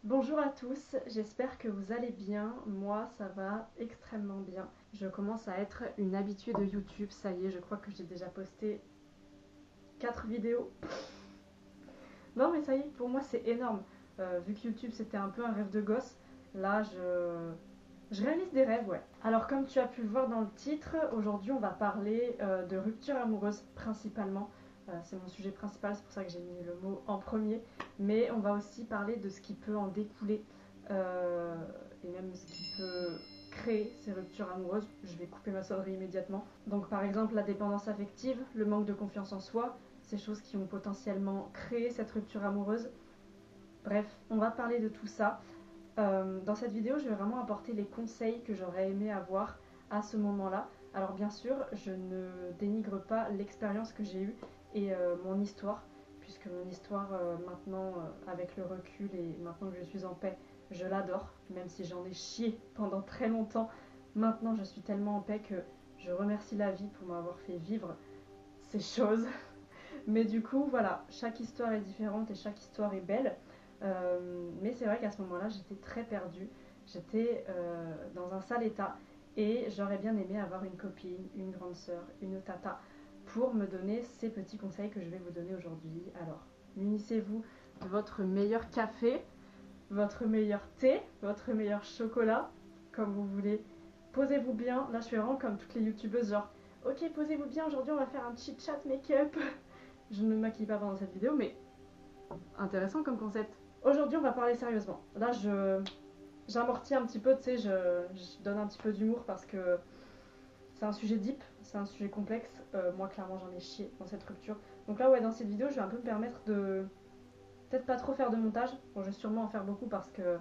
Bonjour à tous, j'espère que vous allez bien. Moi, ça va extrêmement bien. Je commence à être une habituée de YouTube. Ça y est, je crois que j'ai déjà posté 4 vidéos. Non, mais ça y est, pour moi, c'est énorme. Vu que YouTube, c'était un peu un rêve de gosse, là, je réalise des rêves, ouais. Alors, comme tu as pu le voir dans le titre, aujourd'hui, on va parler de rupture amoureuse principalement. C'est mon sujet principal, c'est pour ça que j'ai mis le mot en premier. Mais on va aussi parler de ce qui peut en découler euh, et même ce qui peut créer ces ruptures amoureuses. Je vais couper ma sonnerie immédiatement. Donc, par exemple, la dépendance affective, le manque de confiance en soi, ces choses qui ont potentiellement créé cette rupture amoureuse. Bref, on va parler de tout ça. Dans cette vidéo, je vais vraiment apporter les conseils que j'aurais aimé avoir à ce moment-là. Alors bien sûr, je ne dénigre pas l'expérience que j'ai eue et mon histoire, puisque mon histoire maintenant, avec le recul et maintenant que je suis en paix, je l'adore, même si j'en ai chié pendant très longtemps. Maintenant, je suis tellement en paix que je remercie la vie pour m'avoir fait vivre ces choses. Mais du coup, voilà, chaque histoire est différente et chaque histoire est belle. Mais c'est vrai qu'à ce moment-là, j'étais très perdue. J'étais dans un sale état et j'aurais bien aimé avoir une copine, une grande sœur, une tata pour me donner ces petits conseils que je vais vous donner aujourd'hui. Alors, munissez-vous de votre meilleur café, votre meilleur thé, votre meilleur chocolat, comme vous voulez. Posez-vous bien. Là, je suis vraiment comme toutes les youtubeuses, genre, ok, posez-vous bien, aujourd'hui on va faire un chit chat make-up. Je ne me maquille pas pendant cette vidéo, mais intéressant comme concept. Aujourd'hui, on va parler sérieusement. Là, j'amortis un petit peu, tu sais, je donne un petit peu d'humour parce que c'est un sujet deep, c'est un sujet complexe. Moi, clairement, j'en ai chié dans cette rupture. Donc là, ouais, dans cette vidéo, je vais un peu me permettre de peut-être pas trop faire de montage. Bon, je vais sûrement en faire beaucoup parce que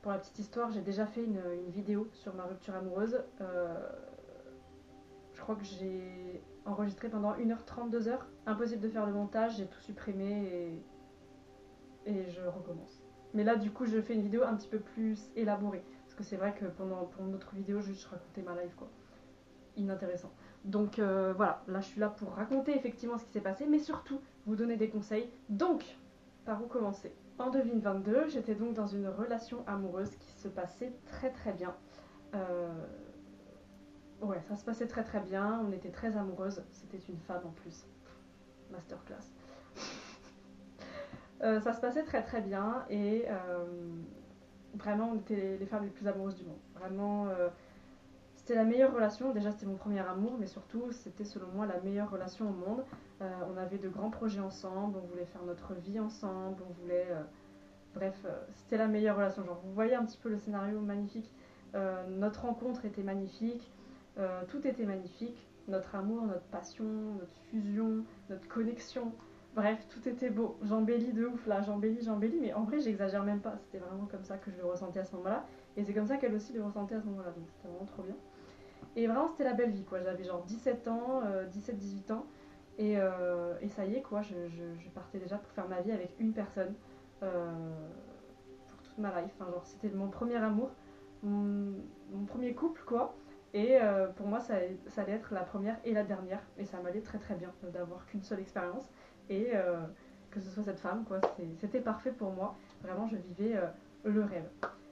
pour la petite histoire, j'ai déjà fait une vidéo sur ma rupture amoureuse. Je crois que j'ai enregistré pendant 1h30, 2h. Impossible de faire le montage, j'ai tout supprimé et je recommence. Mais là, du coup, je fais une vidéo un petit peu plus élaborée. Parce que c'est vrai que pour notre vidéo, juste je racontais ma life, quoi. Inintéressant. Donc voilà, là je suis là pour raconter effectivement ce qui s'est passé, mais surtout vous donner des conseils. Donc, par où commencer? En 2022, j'étais donc dans une relation amoureuse qui se passait très très bien. Euh, ouais, ça se passait très très bien, on était très amoureuses. C'était une femme en plus. Masterclass. Ça se passait très très bien et vraiment on était les femmes les plus amoureuses du monde. Vraiment, c'était la meilleure relation. Déjà c'était mon premier amour, mais surtout c'était selon moi la meilleure relation au monde. On avait de grands projets ensemble, on voulait faire notre vie ensemble, on voulait... bref, c'était la meilleure relation. Genre vous voyez un petit peu le scénario magnifique. Notre rencontre était magnifique, tout était magnifique. Notre amour, notre passion, notre fusion, notre connexion. Bref, tout était beau. J'embellis de ouf là, j'embellis, mais en vrai, j'exagère même pas. C'était vraiment comme ça que je le ressentais à ce moment-là. Et c'est comme ça qu'elle aussi le ressentait à ce moment-là. Donc c'était vraiment trop bien. Et vraiment, c'était la belle vie quoi. J'avais genre 17 ans, 17-18 ans. Et ça y est quoi, je partais déjà pour faire ma vie avec une personne. Pour toute ma life. Enfin, genre, c'était mon premier amour, mon premier couple quoi. Et pour moi, ça allait être la première et la dernière. Et ça m'allait très très bien d'avoir qu'une seule expérience. Et que ce soit cette femme, quoi, c'était parfait pour moi. Vraiment, je vivais le rêve.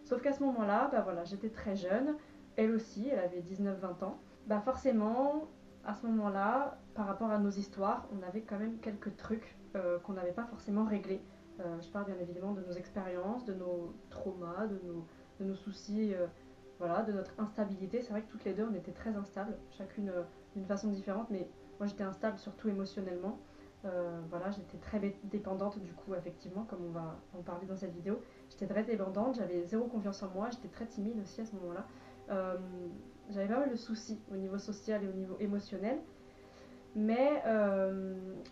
Sauf qu'à ce moment-là, bah voilà, j'étais très jeune. Elle aussi, elle avait 19-20 ans. Bah forcément, à ce moment-là, par rapport à nos histoires, on avait quand même quelques trucs qu'on n'avait pas forcément réglés. Je parle bien évidemment de nos expériences, de nos traumas, de nos soucis, voilà, de notre instabilité. C'est vrai que toutes les deux, on était très instables, chacune d'une façon différente, mais moi j'étais instable surtout émotionnellement. Voilà, j'étais très dépendante du coup, effectivement, comme on va en parler dans cette vidéo. J'étais très dépendante, j'avais zéro confiance en moi, j'étais très timide aussi à ce moment-là. Euh, J'avais pas mal de soucis au niveau social et au niveau émotionnel. Mais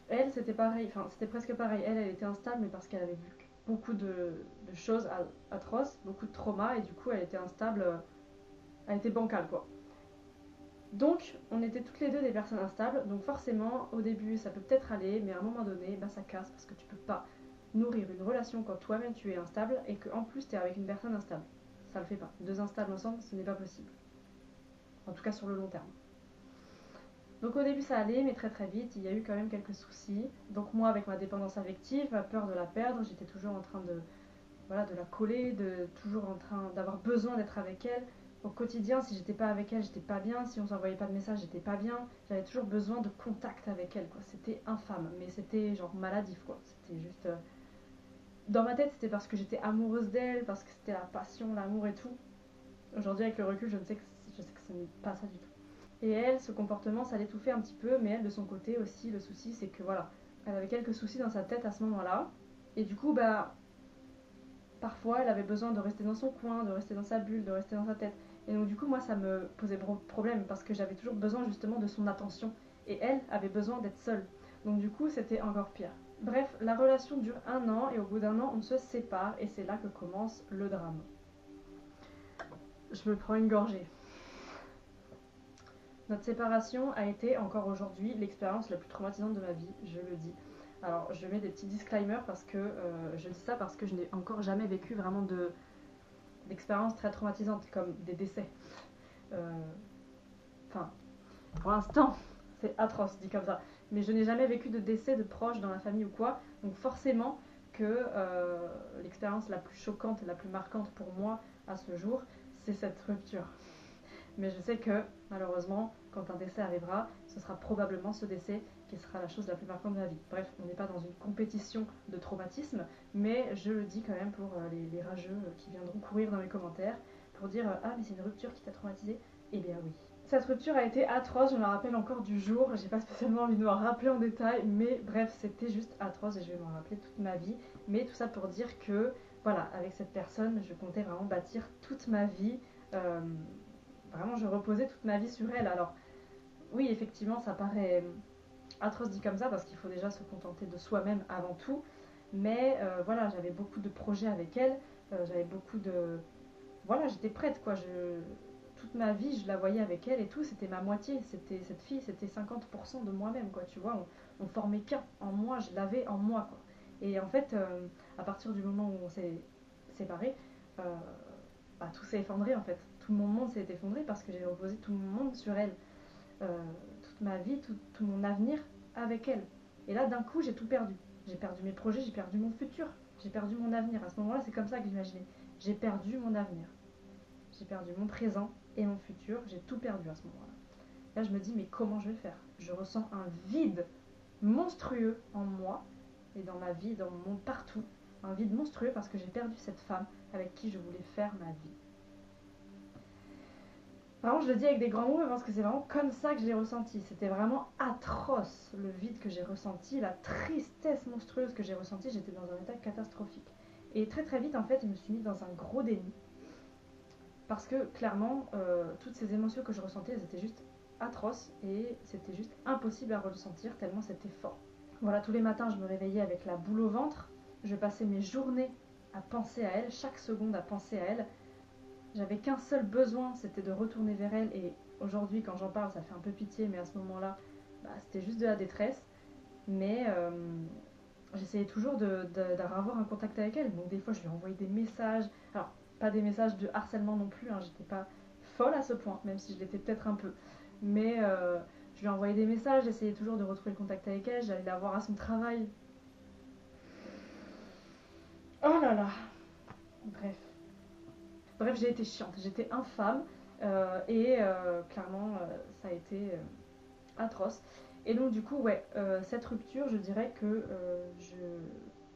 elle, c'était pareil, enfin c'était presque pareil. Elle était instable, mais parce qu'elle avait vu beaucoup de choses atroces, beaucoup de traumas, et du coup elle était instable, elle était bancale quoi. Donc on était toutes les deux des personnes instables, donc forcément au début ça peut peut-être aller, mais à un moment donné, bah, ça casse parce que tu peux pas nourrir une relation quand toi-même tu es instable et qu'en plus tu es avec une personne instable. Ça le fait pas. Deux instables ensemble, ce n'est pas possible. En tout cas sur le long terme. Donc au début ça allait, mais très très vite, il y a eu quand même quelques soucis. Donc moi avec ma dépendance affective, ma peur de la perdre, j'étais toujours en train voilà, de la coller, de toujours en train d'avoir besoin d'être avec elle. Au quotidien, si j'étais pas avec elle, j'étais pas bien. Si on s'envoyait pas de message, j'étais pas bien. J'avais toujours besoin de contact avec elle, quoi. C'était infâme, mais c'était genre maladif, quoi. C'était juste. Dans ma tête, c'était parce que j'étais amoureuse d'elle, parce que c'était la passion, l'amour et tout. Aujourd'hui, avec le recul, je sais que ce n'est pas ça du tout. Et elle, ce comportement, ça l'étouffait un petit peu, mais elle, de son côté aussi, le souci, c'est que voilà, elle avait quelques soucis dans sa tête à ce moment-là. Et du coup, bah, parfois, elle avait besoin de rester dans son coin, de rester dans sa bulle, de rester dans sa tête. Et donc, du coup, moi, ça me posait problème parce que j'avais toujours besoin justement de son attention. Et elle avait besoin d'être seule. Donc, du coup, c'était encore pire. Bref, la relation dure 1 an et au bout d'1 an, on se sépare et c'est là que commence le drame. Je me prends une gorgée. Notre séparation a été, encore aujourd'hui, l'expérience la plus traumatisante de ma vie, je le dis. Alors, je mets des petits disclaimers parce que je dis ça parce que je n'ai encore jamais vécu vraiment d'expériences très traumatisantes, comme des décès. Enfin, pour l'instant, c'est atroce dit comme ça. Mais je n'ai jamais vécu de décès de proches dans la famille ou quoi. Donc forcément que l'expérience la plus choquante et la plus marquante pour moi à ce jour, c'est cette rupture. Mais je sais que malheureusement, quand un décès arrivera, ce sera probablement ce décès qui sera la chose la plus marquante de ma vie. Bref, on n'est pas dans une compétition de traumatisme, mais je le dis quand même pour les rageux qui viendront courir dans mes commentaires, pour dire ah mais c'est une rupture qui t'a traumatisé. Eh bien oui. Cette rupture a été atroce, je me rappelle encore du jour, j'ai pas spécialement envie de me rappeler en détail, mais bref, c'était juste atroce et je vais m'en rappeler toute ma vie. Mais tout ça pour dire que, voilà, avec cette personne, je comptais vraiment bâtir toute ma vie. Vraiment, je reposais toute ma vie sur elle. Alors, oui, effectivement, ça paraît atroce dit comme ça, parce qu'il faut déjà se contenter de soi-même avant tout. Mais voilà, j'avais beaucoup de projets avec elle, j'avais beaucoup de... Voilà, j'étais prête, quoi. Toute ma vie, je la voyais avec elle et tout, c'était ma moitié. C'était cette fille, c'était 50% de moi-même, quoi. Tu vois, on formait qu'un en moi, je l'avais en moi, quoi. Et en fait, à partir du moment où on s'est séparés, euh, bah, tout s'est effondré, en fait. Tout mon monde s'est effondré parce que j'ai reposé tout mon monde sur elle. Toute ma vie, tout mon avenir avec elle. Et là, d'un coup, j'ai tout perdu. J'ai perdu mes projets, j'ai perdu mon futur, j'ai perdu mon avenir. À ce moment-là, c'est comme ça que j'imaginais. J'ai perdu mon avenir. J'ai perdu mon présent et mon futur. J'ai tout perdu à ce moment-là. Là, je me dis, mais comment je vais faire? Je ressens un vide monstrueux en moi et dans ma vie, dans mon monde, partout. Un vide monstrueux parce que j'ai perdu cette femme avec qui je voulais faire ma vie. Vraiment, je le dis avec des grands mots parce que c'est vraiment comme ça que je l'ai ressenti. C'était vraiment atroce le vide que j'ai ressenti, la tristesse monstrueuse que j'ai ressentie. J'étais dans un état catastrophique. Et très très vite, en fait, je me suis mise dans un gros déni. Parce que clairement, toutes ces émotions que je ressentais, elles étaient juste atroces et c'était juste impossible à ressentir tellement c'était fort. Voilà, tous les matins, je me réveillais avec la boule au ventre. Je passais mes journées à penser à elle, chaque seconde à penser à elle. J'avais qu'un seul besoin, c'était de retourner vers elle. Et aujourd'hui, quand j'en parle, ça fait un peu pitié, mais à ce moment-là, bah, c'était juste de la détresse. Mais j'essayais toujours d'avoir un contact avec elle. Donc des fois, je lui envoyais des messages. Alors, pas des messages de harcèlement non plus, hein, j'étais pas folle à ce point, même si je l'étais peut-être un peu. Mais je lui envoyais des messages, j'essayais toujours de retrouver le contact avec elle, j'allais la voir à son travail. Oh là là. Bref. Bref, j'ai été chiante, j'étais infâme et clairement ça a été atroce. Et donc du coup, ouais, cette rupture, je dirais que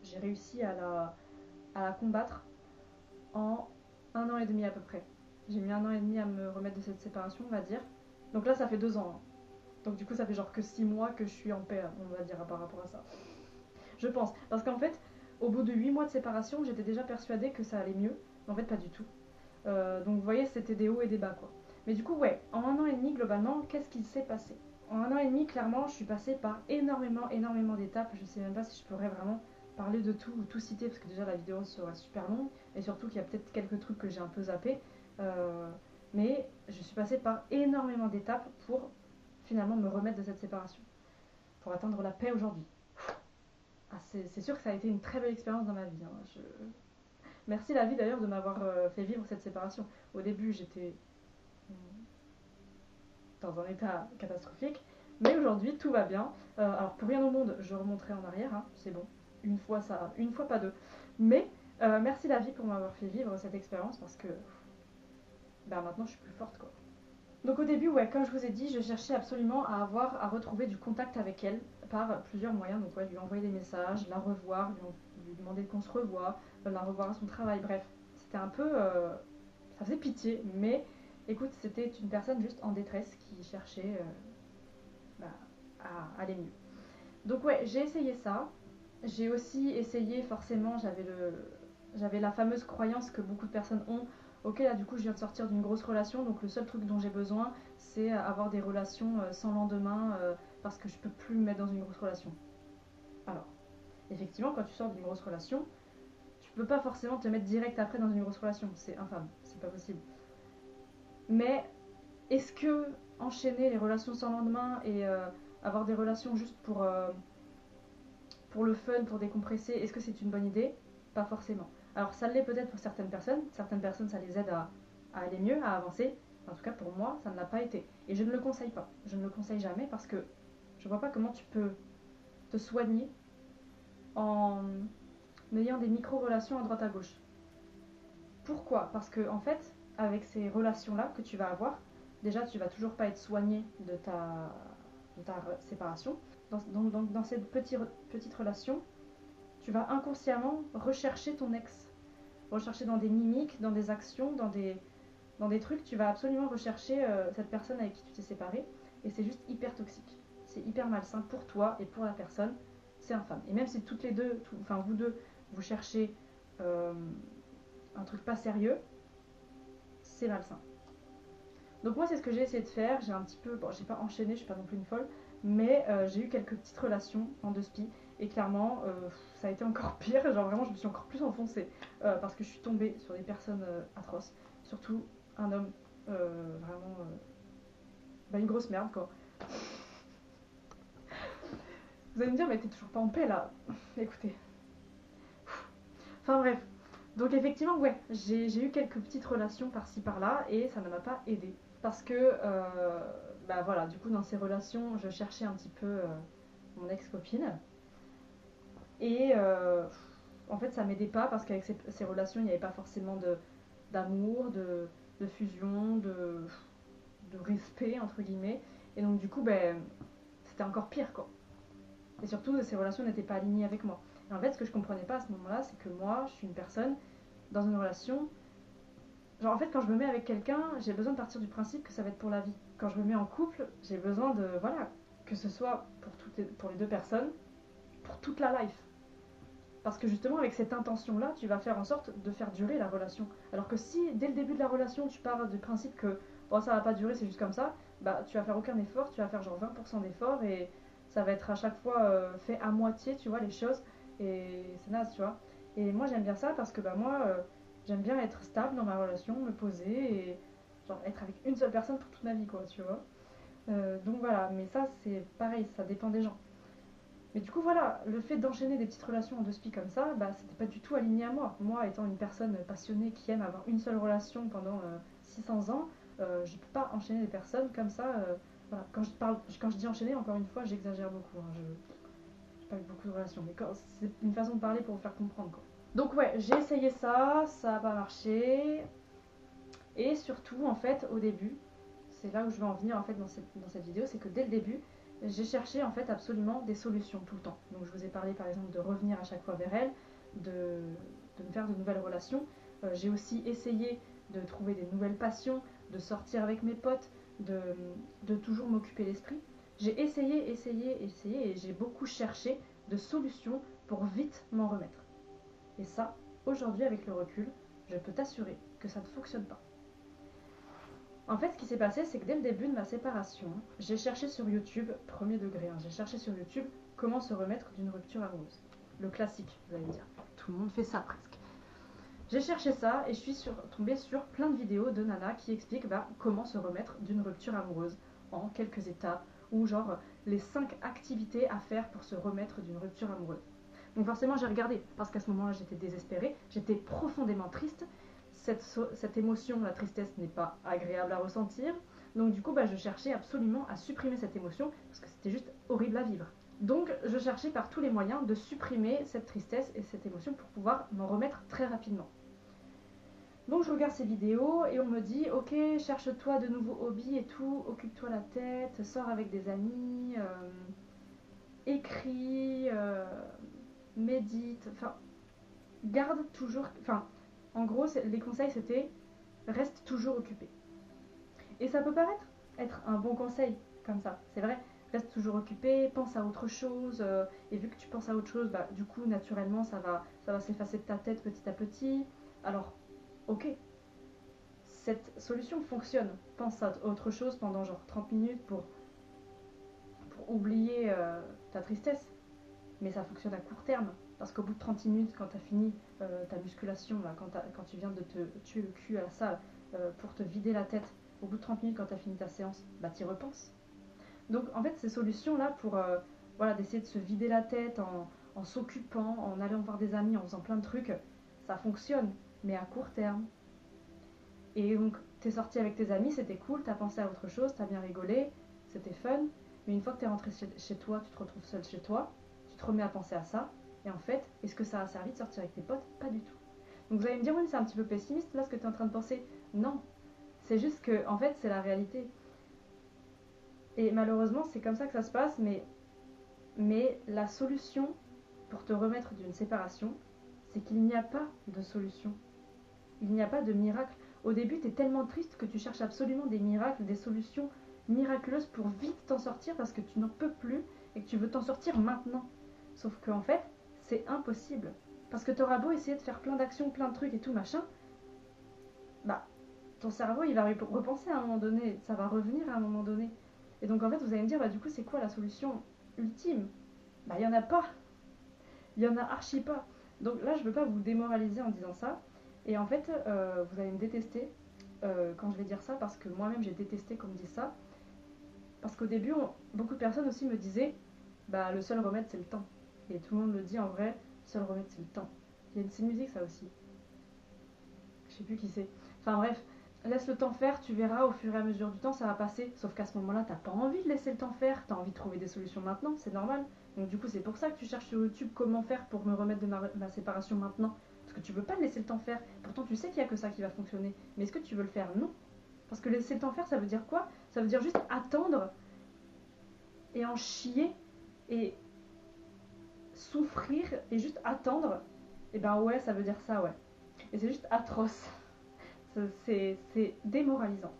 j'ai réussi à la combattre en 1 an et demi à peu près. J'ai mis 1 an et demi à me remettre de cette séparation, on va dire. Donc là, ça fait 2 ans, hein. Donc du coup, ça fait genre que 6 mois que je suis en paix, on va dire, par rapport à ça. Je pense. Parce qu'en fait, au bout de 8 mois de séparation, j'étais déjà persuadée que ça allait mieux. Mais en fait, pas du tout. Donc vous voyez, c'était des hauts et des bas, quoi. Mais du coup, ouais, en 1 an et demi, globalement, qu'est-ce qui s'est passé? En 1 an et demi, clairement, je suis passée par énormément d'étapes. Je sais même pas si je pourrais vraiment parler de tout ou tout citer, parce que déjà la vidéo serait super longue, et surtout qu'il y a peut-être quelques trucs que j'ai un peu zappé. Mais je suis passée par énormément d'étapes pour finalement me remettre de cette séparation, pour atteindre la paix aujourd'hui. Ah, c'est sûr que ça a été une très belle expérience dans ma vie, hein. Merci la vie d'ailleurs de m'avoir fait vivre cette séparation. Au début, j'étais dans un état catastrophique, mais aujourd'hui, tout va bien. Alors, pour rien au monde, je remonterai en arrière, hein, c'est bon. Une fois, ça, une fois, pas deux. Mais Merci la vie pour m'avoir fait vivre cette expérience parce que bah, maintenant je suis plus forte quoi. Donc au début, ouais, comme je vous ai dit, je cherchais absolument à retrouver du contact avec elle par plusieurs moyens. Donc ouais, lui envoyer des messages, la revoir, lui demander qu'on se revoie, la revoir à son travail, bref. C'était un peu... ça faisait pitié, mais écoute, c'était une personne juste en détresse qui cherchait bah, à aller mieux. Donc ouais, j'ai essayé ça. J'ai aussi essayé, forcément, j'avais la fameuse croyance que beaucoup de personnes ont. Ok, là du coup je viens de sortir d'une grosse relation, donc le seul truc dont j'ai besoin, c'est avoir des relations sans lendemain, parce que je peux plus me mettre dans une grosse relation. Alors, effectivement, quand tu sors d'une grosse relation, tu peux pas forcément te mettre direct après dans une grosse relation, c'est infâme, c'est pas possible. Mais est-ce que enchaîner les relations sans lendemain et avoir des relations juste pour le fun, pour décompresser, est-ce que c'est une bonne idée? Pas forcément. Alors ça l'est peut-être pour certaines personnes ça les aide à aller mieux, à avancer. En tout cas pour moi ça ne l'a pas été. Et je ne le conseille pas, je ne le conseille jamais parce que je vois pas comment tu peux te soigner en ayant des micro-relations à droite à gauche. Pourquoi? Parce que en fait, avec ces relations-là que tu vas avoir, déjà tu vas toujours pas être soigné de ta séparation. Dans cette petite relation, tu vas inconsciemment rechercher ton ex. Rechercher dans des mimiques, dans des actions, dans des trucs. Tu vas absolument rechercher cette personne avec qui tu t'es séparé. Et c'est juste hyper toxique. C'est hyper malsain pour toi et pour la personne. C'est infâme. Et même si toutes les deux, enfin vous deux, vous cherchez euh, un truc pas sérieux, c'est malsain. Donc moi c'est ce que j'ai essayé de faire. J'ai un petit peu, bon j'ai pas enchaîné, je suis pas non plus une folle, mais j'ai eu quelques petites relations en deux spi et clairement ça a été encore pire. Genre vraiment je me suis encore plus enfoncée parce que je suis tombée sur des personnes atroces, surtout un homme vraiment bah, une grosse merde quoi. Vous allez me dire mais t'es toujours pas en paix là. Écoutez. Enfin bref. Donc effectivement ouais j'ai eu quelques petites relations par-ci par-là et ça ne m'a pas aidée. Parce que bah voilà, du coup dans ces relations je cherchais un petit peu mon ex-copine et en fait ça m'aidait pas parce qu'avec ces relations il n'y avait pas forcément d'amour, de fusion, de respect entre guillemets et donc du coup ben c'était encore pire quoi. Et surtout ces relations n'étaient pas alignées avec moi. Et en fait ce que je comprenais pas à ce moment-là c'est que moi je suis une personne dans une relation. Genre en fait quand je me mets avec quelqu'un, j'ai besoin de partir du principe que ça va être pour la vie. Quand je me mets en couple, j'ai besoin de voilà, que ce soit pour les deux personnes, pour toute la life. Parce que justement avec cette intention-là, tu vas faire en sorte de faire durer la relation. Alors que si dès le début de la relation, tu pars du principe que bon ça va pas durer, c'est juste comme ça, bah tu vas faire aucun effort, tu vas faire genre 20% d'effort et ça va être à chaque fois fait à moitié, tu vois les choses et c'est naze, tu vois. Et moi j'aime bien ça parce que bah moi j'aime bien être stable dans ma relation, me poser et genre être avec une seule personne pour toute ma vie quoi, tu vois. Donc voilà, mais ça c'est pareil, ça dépend des gens. Mais du coup voilà, le fait d'enchaîner des petites relations en deux spi comme ça, bah c'était pas du tout aligné à moi. Moi étant une personne passionnée qui aime avoir une seule relation pendant 600 ans, je peux pas enchaîner des personnes comme ça. Voilà. Quand je dis enchaîner, encore une fois, j'exagère beaucoup. Hein. Je n'ai pas eu beaucoup de relations, mais c'est une façon de parler pour vous faire comprendre quoi. Donc ouais, j'ai essayé ça, ça a pas marché. Et surtout, en fait, au début, c'est là où je veux en venir en fait dans cette vidéo, c'est que dès le début, j'ai cherché en fait absolument des solutions tout le temps. Donc je vous ai parlé par exemple de revenir à chaque fois vers elle, de me faire de nouvelles relations. J'ai aussi essayé de trouver des nouvelles passions, de sortir avec mes potes, de toujours m'occuper l'esprit. J'ai essayé et j'ai beaucoup cherché de solutions pour vite m'en remettre. Et ça, aujourd'hui avec le recul, je peux t'assurer que ça ne fonctionne pas. En fait, ce qui s'est passé, c'est que dès le début de ma séparation, j'ai cherché sur YouTube, premier degré, hein, j'ai cherché sur YouTube comment se remettre d'une rupture amoureuse. Le classique, vous allez me dire. Tout le monde fait ça presque. J'ai cherché ça et je suis tombée sur plein de vidéos de Nana qui expliquent comment se remettre d'une rupture amoureuse en quelques étapes ou genre les 5 activités à faire pour se remettre d'une rupture amoureuse. Donc forcément j'ai regardé parce qu'à ce moment-là j'étais désespérée, j'étais profondément triste. Cette émotion, la tristesse n'est pas agréable à ressentir. Donc du coup je cherchais absolument à supprimer cette émotion parce que c'était juste horrible à vivre. Donc je cherchais par tous les moyens de supprimer cette tristesse et cette émotion pour pouvoir m'en remettre très rapidement. Donc je regarde ces vidéos et on me dit ok, cherche-toi de nouveaux hobbies et tout, occupe-toi la tête, sors avec des amis, écris, médite, enfin garde toujours, enfin en gros les conseils c'était reste toujours occupé. Et ça peut paraître être un bon conseil comme ça, c'est vrai, reste toujours occupé, pense à autre chose, et vu que tu penses à autre chose, bah, du coup naturellement ça va s'effacer de ta tête petit à petit. Alors ok, cette solution fonctionne. Pense à autre chose pendant genre 30 minutes pour oublier ta tristesse. Mais ça fonctionne à court terme. Parce qu'au bout de 30 minutes, quand tu as fini ta musculation, là, quand tu viens de te tuer le cul à la salle pour te vider la tête, au bout de 30 minutes, quand tu as fini ta séance, bah tu y repenses. Donc en fait, ces solutions-là pour voilà, d'essayer de se vider la tête en s'occupant, en allant voir des amis, en faisant plein de trucs, ça fonctionne, mais à court terme. Et donc, t'es sorti avec tes amis, c'était cool, t'as pensé à autre chose, t'as bien rigolé, c'était fun. Mais une fois que t'es rentré chez toi, tu te retrouves seul chez toi, tu te remets à penser à ça. Et en fait, est-ce que ça a servi de sortir avec tes potes? Pas du tout. Donc vous allez me dire, oui, mais c'est un petit peu pessimiste là ce que tu es en train de penser. Non, c'est juste que, en fait, c'est la réalité. Et malheureusement, c'est comme ça que ça se passe, mais la solution pour te remettre d'une séparation, c'est qu'il n'y a pas de solution. Il n'y a pas de miracle. Au début, tu es tellement triste que tu cherches absolument des miracles, des solutions miraculeuses pour vite t'en sortir parce que tu n'en peux plus et que tu veux t'en sortir maintenant. Sauf qu'en fait, c'est impossible. Parce que tu auras beau essayer de faire plein d'actions, plein de trucs et tout machin, bah, ton cerveau, il va repenser à un moment donné, ça va revenir à un moment donné. Et donc en fait, vous allez me dire, bah du coup, c'est quoi la solution ultime? Bah, il n'y en a pas. Il y en a archi pas. Donc là, je veux pas vous démoraliser en disant ça. Et en fait, vous allez me détester quand je vais dire ça, parce que moi-même j'ai détesté qu'on me dise ça. Parce qu'au début, beaucoup de personnes aussi me disaient, bah le seul remède c'est le temps. Et tout le monde le dit en vrai, le seul remède c'est le temps. Il y a une musique ça aussi. Je sais plus qui c'est. Enfin bref, laisse le temps faire, tu verras au fur et à mesure du temps ça va passer. Sauf qu'à ce moment-là, t'as pas envie de laisser le temps faire, t'as envie de trouver des solutions maintenant, c'est normal. Donc du coup, c'est pour ça que tu cherches sur YouTube comment faire pour me remettre de ma séparation maintenant. Parce que tu veux pas laisser le temps faire. Pourtant, tu sais qu'il y a que ça qui va fonctionner. Mais est-ce que tu veux le faire? Non. Parce que laisser le temps faire, ça veut dire quoi? Ça veut dire juste attendre et en chier et souffrir et juste attendre. Et ben ouais, ça veut dire ça, ouais. Et c'est juste atroce. C'est démoralisant.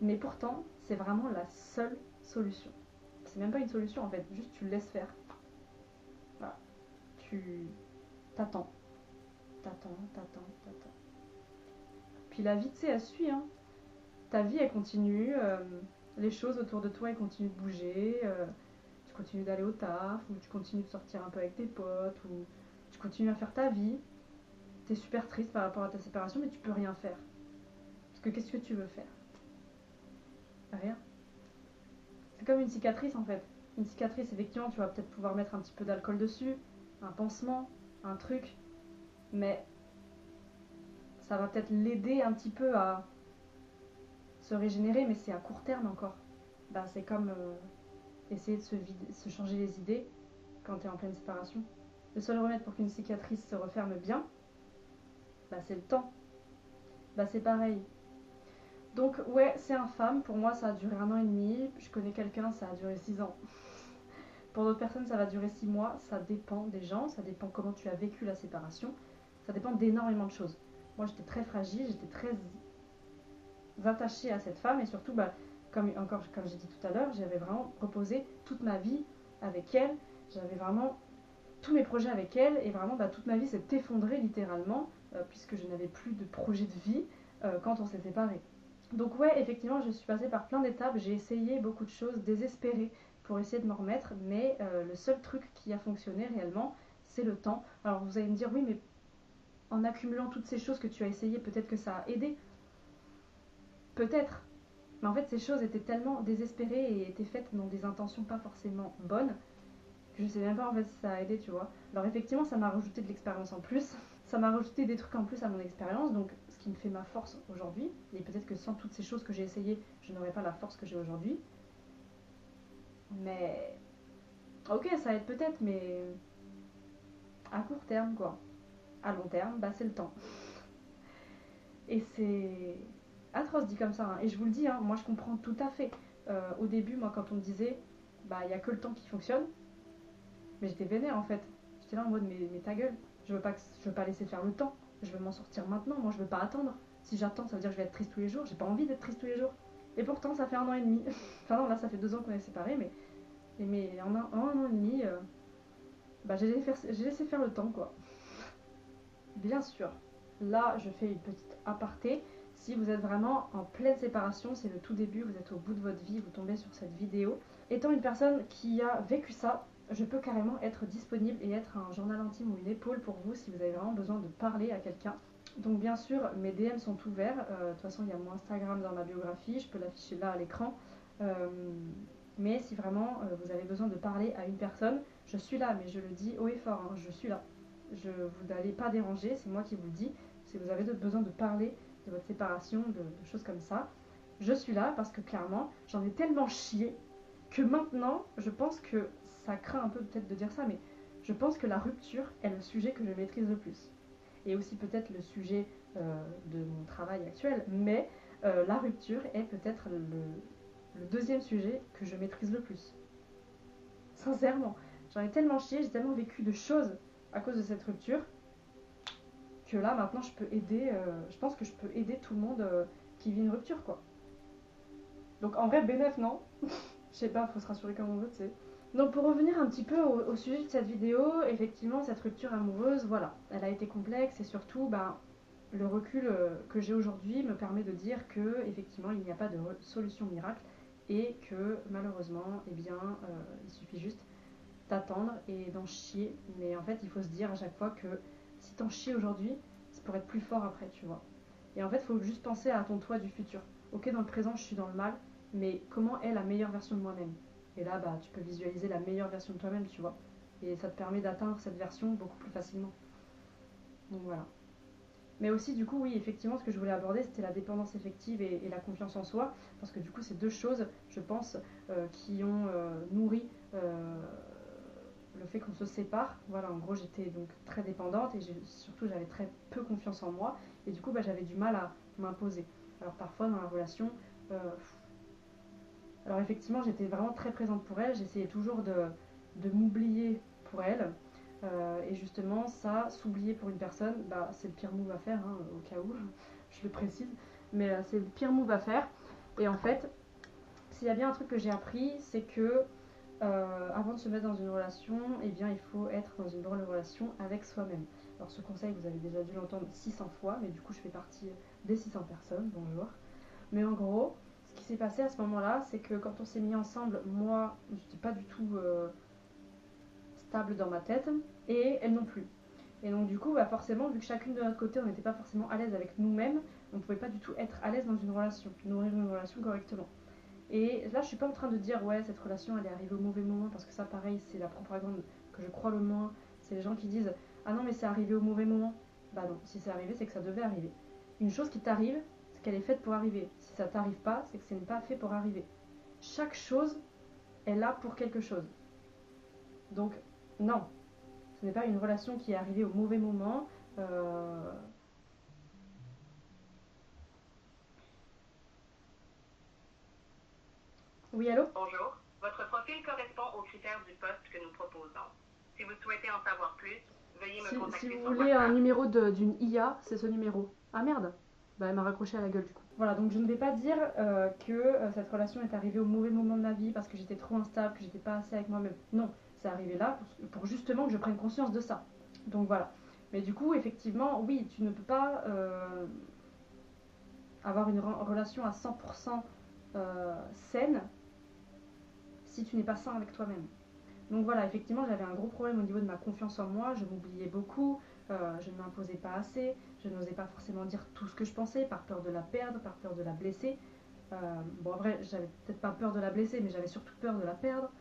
Mais pourtant, c'est vraiment la seule solution. C'est même pas une solution en fait, juste tu le laisses faire. Voilà. Tu t'attends, t'attends. Puis la vie, tu sais, elle suit, hein. Ta vie, elle continue, les choses autour de toi, elles continuent de bouger, tu continues d'aller au taf, ou tu continues de sortir un peu avec tes potes, ou tu continues à faire ta vie. T'es super triste par rapport à ta séparation, mais tu peux rien faire. Parce que qu'est-ce que tu veux faire? Rien. C'est comme une cicatrice en fait. Une cicatrice, effectivement, tu vas peut-être pouvoir mettre un petit peu d'alcool dessus, un pansement, un truc, mais ça va peut-être l'aider un petit peu à se régénérer, mais c'est à court terme encore. Ben, c'est comme essayer de se changer les idées quand tu es en pleine séparation. Le seul remède pour qu'une cicatrice se referme bien, bah, c'est le temps. Bah, c'est pareil. Donc ouais, c'est infâme. Pour moi, ça a duré 1 an et demi. Je connais quelqu'un, ça a duré 6 ans. Pour d'autres personnes, ça va durer 6 mois. Ça dépend des gens, ça dépend comment tu as vécu la séparation. Ça dépend d'énormément de choses. Moi, j'étais très fragile, j'étais très attachée à cette femme et surtout, bah, comme j'ai dit tout à l'heure, j'avais vraiment reposé toute ma vie avec elle. J'avais vraiment tous mes projets avec elle et vraiment bah, toute ma vie s'est effondrée littéralement puisque je n'avais plus de projet de vie quand on s'est séparés. Donc ouais, effectivement, je suis passée par plein d'étapes, j'ai essayé beaucoup de choses désespérées pour essayer de m'en remettre, mais le seul truc qui a fonctionné réellement, c'est le temps. Alors vous allez me dire, oui, mais en accumulant toutes ces choses que tu as essayé, peut-être que ça a aidé. Peut-être. Mais en fait, ces choses étaient tellement désespérées et étaient faites dans des intentions pas forcément bonnes que je sais même pas en fait si ça a aidé, tu vois. Alors effectivement, ça m'a rajouté de l'expérience en plus. Ça m'a rajouté des trucs en plus à mon expérience, donc ce qui me fait ma force aujourd'hui. Et peut-être que sans toutes ces choses que j'ai essayées, je n'aurais pas la force que j'ai aujourd'hui. Mais Ok, ça aide peut-être, mais à court terme, quoi. À long terme, bah c'est le temps. Et c'est atroce dit comme ça, hein. Et je vous le dis, hein, moi je comprends tout à fait. Au début, moi quand on me disait, bah il n'y a que le temps qui fonctionne, mais j'étais vénère en fait. J'étais là en mode, mais ta gueule, je veux pas laisser faire le temps. Je veux m'en sortir maintenant, moi je veux pas attendre. Si j'attends, ça veut dire que je vais être triste tous les jours. J'ai pas envie d'être triste tous les jours. Et pourtant, ça fait 1 an et demi. Enfin non, là ça fait 2 ans qu'on est séparés, mais en un an et demi, bah, j'ai laissé faire le temps quoi. Bien sûr, là je fais une petite aparté. Si vous êtes vraiment en pleine séparation, c'est le tout début, vous êtes au bout de votre vie, vous tombez sur cette vidéo. Étant une personne qui a vécu ça, je peux carrément être disponible et être un journal intime ou une épaule pour vous si vous avez vraiment besoin de parler à quelqu'un. Donc bien sûr, mes DM sont ouverts. De toute façon, il y a mon Instagram dans ma biographie, je peux l'afficher là à l'écran. Euh, mais si vraiment vous avez besoin de parler à une personne, je suis là, mais je le dis haut et fort, hein, je suis là. Vous n'allez pas déranger, c'est moi qui vous le dis. Si vous avez besoin de parler de votre séparation, de choses comme ça, je suis là parce que clairement, j'en ai tellement chié que maintenant, je pense que ça craint un peu peut-être de dire ça, mais je pense que la rupture est le sujet que je maîtrise le plus. Et aussi peut-être le sujet de mon travail actuel, mais la rupture est peut-être le deuxième sujet que je maîtrise le plus. Sincèrement, j'en ai tellement chié, j'ai tellement vécu de choses à cause de cette rupture que là maintenant je peux aider, je pense que je peux aider tout le monde qui vit une rupture quoi. Donc en vrai bénéf non, je sais pas, faut se rassurer comme on veut, tu sais. Donc pour revenir un petit peu au sujet de cette vidéo, effectivement cette rupture amoureuse, voilà, elle a été complexe et surtout le recul que j'ai aujourd'hui me permet de dire que effectivement il n'y a pas de solution miracle et que malheureusement eh bien il suffit juste d'attendre et d'en chier, mais en fait il faut se dire à chaque fois que si t'en chies aujourd'hui c'est pour être plus fort après, tu vois. Et en fait il faut juste penser à ton toi du futur. Ok, dans le présent je suis dans le mal, mais comment est la meilleure version de moi-même? Et là tu peux visualiser la meilleure version de toi-même, tu vois, et ça te permet d'atteindre cette version beaucoup plus facilement. Donc voilà. Mais aussi, du coup, oui, effectivement, ce que je voulais aborder, c'était la dépendance effective et la confiance en soi, parce que du coup, c'est deux choses, je pense, qui ont nourri le fait qu'on se sépare. Voilà, en gros, j'étais donc très dépendante et surtout, j'avais très peu confiance en moi, et du coup, j'avais du mal à m'imposer. Alors parfois, dans la relation, euh, alors effectivement, j'étais vraiment très présente pour elle, j'essayais toujours de m'oublier pour elle. Et justement, ça, s'oublier pour une personne, c'est le pire move à faire, hein, au cas où, je le précise. Mais c'est le pire move à faire. Et en fait, s'il y a bien un truc que j'ai appris, c'est que avant de se mettre dans une relation, eh bien, il faut être dans une bonne relation avec soi-même. Alors ce conseil, vous avez déjà dû l'entendre 600 fois, mais du coup, je fais partie des 600 personnes, bonjour. Mais en gros, ce qui s'est passé à ce moment-là, c'est que quand on s'est mis ensemble, moi, je n'étais pas du tout stable dans ma tête, et elle non plus. Et donc du coup, forcément, vu que chacune de notre côté, on n'était pas forcément à l'aise avec nous-mêmes, on ne pouvait pas du tout être à l'aise dans une relation, nourrir une relation correctement. Et là, je suis pas en train de dire, ouais, cette relation, elle est arrivée au mauvais moment, parce que ça, pareil, c'est la propagande que je crois le moins. C'est les gens qui disent, ah non, mais c'est arrivé au mauvais moment. Bah non, si c'est arrivé, c'est que ça devait arriver. Une chose qui t'arrive, c'est qu'elle est faite pour arriver. Si ça t'arrive pas, c'est que ce n'est pas fait pour arriver. Chaque chose est là pour quelque chose. Donc, non, ce n'est pas une relation qui est arrivée au mauvais moment. Oui, allô? Bonjour, votre profil correspond aux critères du poste que nous proposons. Si vous souhaitez en savoir plus, veuillez me Si contacter vous sur voulez un WhatsApp. numéro d'une IA, c'est ce numéro. Ah merde, elle m'a raccroché à la gueule du coup. Voilà, donc je ne vais pas dire que cette relation est arrivée au mauvais moment de ma vie parce que j'étais trop instable, que j'étais pas assez avec moi-même. Non, c'est arrivé là pour justement que je prenne conscience de ça. Donc voilà. Mais du coup, effectivement, oui, tu ne peux pas avoir une relation à 100% saine si tu n'es pas sain avec toi-même. Donc voilà, effectivement, j'avais un gros problème au niveau de ma confiance en moi, je m'oubliais beaucoup, je ne m'imposais pas assez, je n'osais pas forcément dire tout ce que je pensais, par peur de la perdre, par peur de la blesser. Bon, en vrai, j'avais peut-être pas peur de la blesser, mais j'avais surtout peur de la perdre.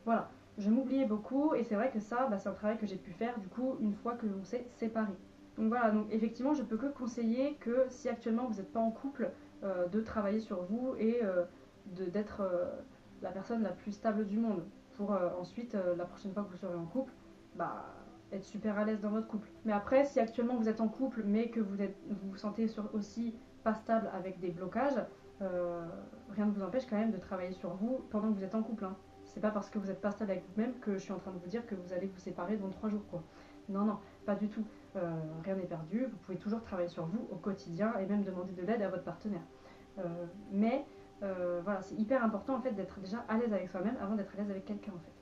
Voilà, je m'oubliais beaucoup, et c'est vrai que ça, c'est un travail que j'ai pu faire, du coup, une fois que l'on s'est séparés. Donc voilà, donc effectivement, je peux que conseiller que si actuellement vous n'êtes pas en couple, de travailler sur vous et d'être la personne la plus stable du monde. pour ensuite, la prochaine fois que vous serez en couple, bah, être super à l'aise dans votre couple. Mais après, si actuellement vous êtes en couple, mais que vous vous sentez aussi pas stable avec des blocages, rien ne vous empêche quand même de travailler sur vous pendant que vous êtes en couple. Hein. C'est pas parce que vous n'êtes pas stable avec vous-même que je suis en train de vous dire que vous allez vous séparer dans 3 jours, quoi. Non, non, pas du tout. Rien n'est perdu. Vous pouvez toujours travailler sur vous au quotidien et même demander de l'aide à votre partenaire. Mais voilà, c'est hyper important en fait d'être déjà à l'aise avec soi-même avant d'être à l'aise avec quelqu'un en fait.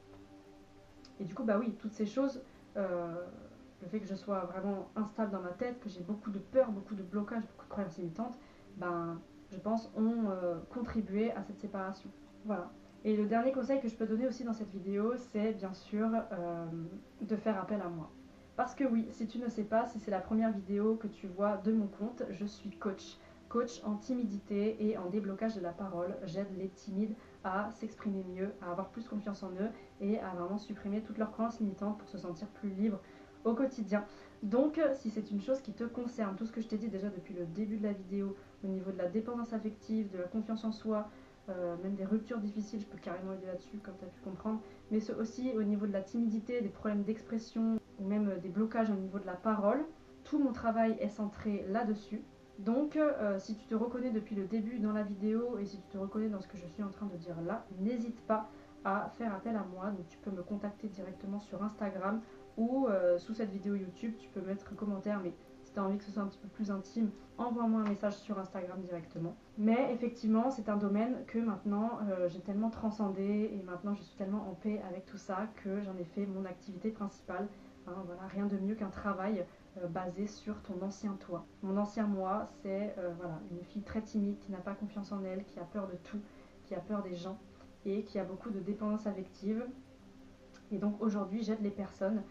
Et du coup, bah oui, toutes ces choses, le fait que je sois vraiment instable dans ma tête, que j'ai beaucoup de peur, beaucoup de blocages, beaucoup de croyances limitantes, ben, je pense, ont contribué à cette séparation. Voilà. Et le dernier conseil que je peux donner aussi dans cette vidéo, c'est bien sûr de faire appel à moi. Parce que oui, si tu ne sais pas, si c'est la première vidéo que tu vois de mon compte, je suis coach. Coach en timidité et en déblocage de la parole. J'aide les timides à s'exprimer mieux, à avoir plus confiance en eux et à vraiment supprimer toutes leurs croyances limitantes pour se sentir plus libre au quotidien. Donc si c'est une chose qui te concerne, tout ce que je t'ai dit déjà depuis le début de la vidéo, au niveau de la dépendance affective, de la confiance en soi, même des ruptures difficiles, je peux carrément aider là-dessus comme tu as pu comprendre, mais aussi au niveau de la timidité, des problèmes d'expression ou même des blocages au niveau de la parole, tout mon travail est centré là-dessus. Donc si tu te reconnais depuis le début dans la vidéo et si tu te reconnais dans ce que je suis en train de dire là, n'hésite pas à faire appel à moi. Donc tu peux me contacter directement sur Instagram ou sous cette vidéo YouTube, tu peux mettre un commentaire, mais si tu as envie que ce soit un petit peu plus intime, envoie-moi un message sur Instagram directement. Mais effectivement, c'est un domaine que maintenant j'ai tellement transcendé et maintenant je suis tellement en paix avec tout ça que j'en ai fait mon activité principale. Hein, voilà, rien de mieux qu'un travail basé sur ton ancien toi. Mon ancien moi, c'est voilà, une fille très timide qui n'a pas confiance en elle, qui a peur de tout, qui a peur des gens et qui a beaucoup de dépendance affective. Et donc aujourd'hui, j'aide les personnes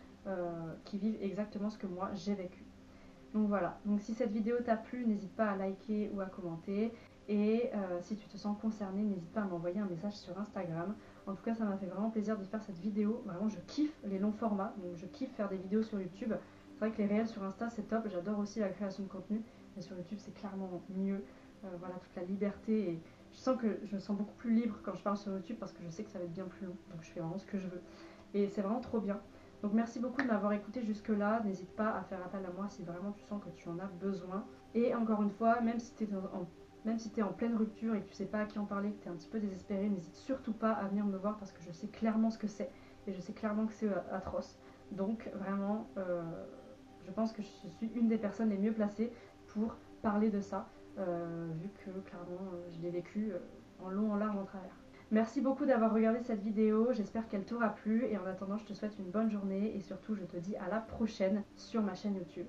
qui vivent exactement ce que moi j'ai vécu. Donc voilà, donc si cette vidéo t'a plu, n'hésite pas à liker ou à commenter. Et si tu te sens concerné, n'hésite pas à m'envoyer un message sur Instagram. En tout cas, ça m'a fait vraiment plaisir de faire cette vidéo. Vraiment, je kiffe les longs formats, donc je kiffe faire des vidéos sur YouTube. C'est vrai que les réels sur Insta, c'est top. J'adore aussi la création de contenu. Mais sur YouTube, c'est clairement mieux. Voilà, toute la liberté. Et je sens que je me sens beaucoup plus libre quand je parle sur YouTube parce que je sais que ça va être bien plus long. Donc je fais vraiment ce que je veux. Et c'est vraiment trop bien. Donc merci beaucoup de m'avoir écouté jusque là, n'hésite pas à faire appel à moi si vraiment tu sens que tu en as besoin. Et encore une fois, même si tu es en pleine rupture et que tu sais pas à qui en parler, que tu es un petit peu désespéré, n'hésite surtout pas à venir me voir parce que je sais clairement ce que c'est et je sais clairement que c'est atroce. Donc vraiment, je pense que je suis une des personnes les mieux placées pour parler de ça, vu que clairement je l'ai vécu en long, en large, en travers. Merci beaucoup d'avoir regardé cette vidéo, j'espère qu'elle t'aura plu et en attendant je te souhaite une bonne journée et surtout je te dis à la prochaine sur ma chaîne YouTube.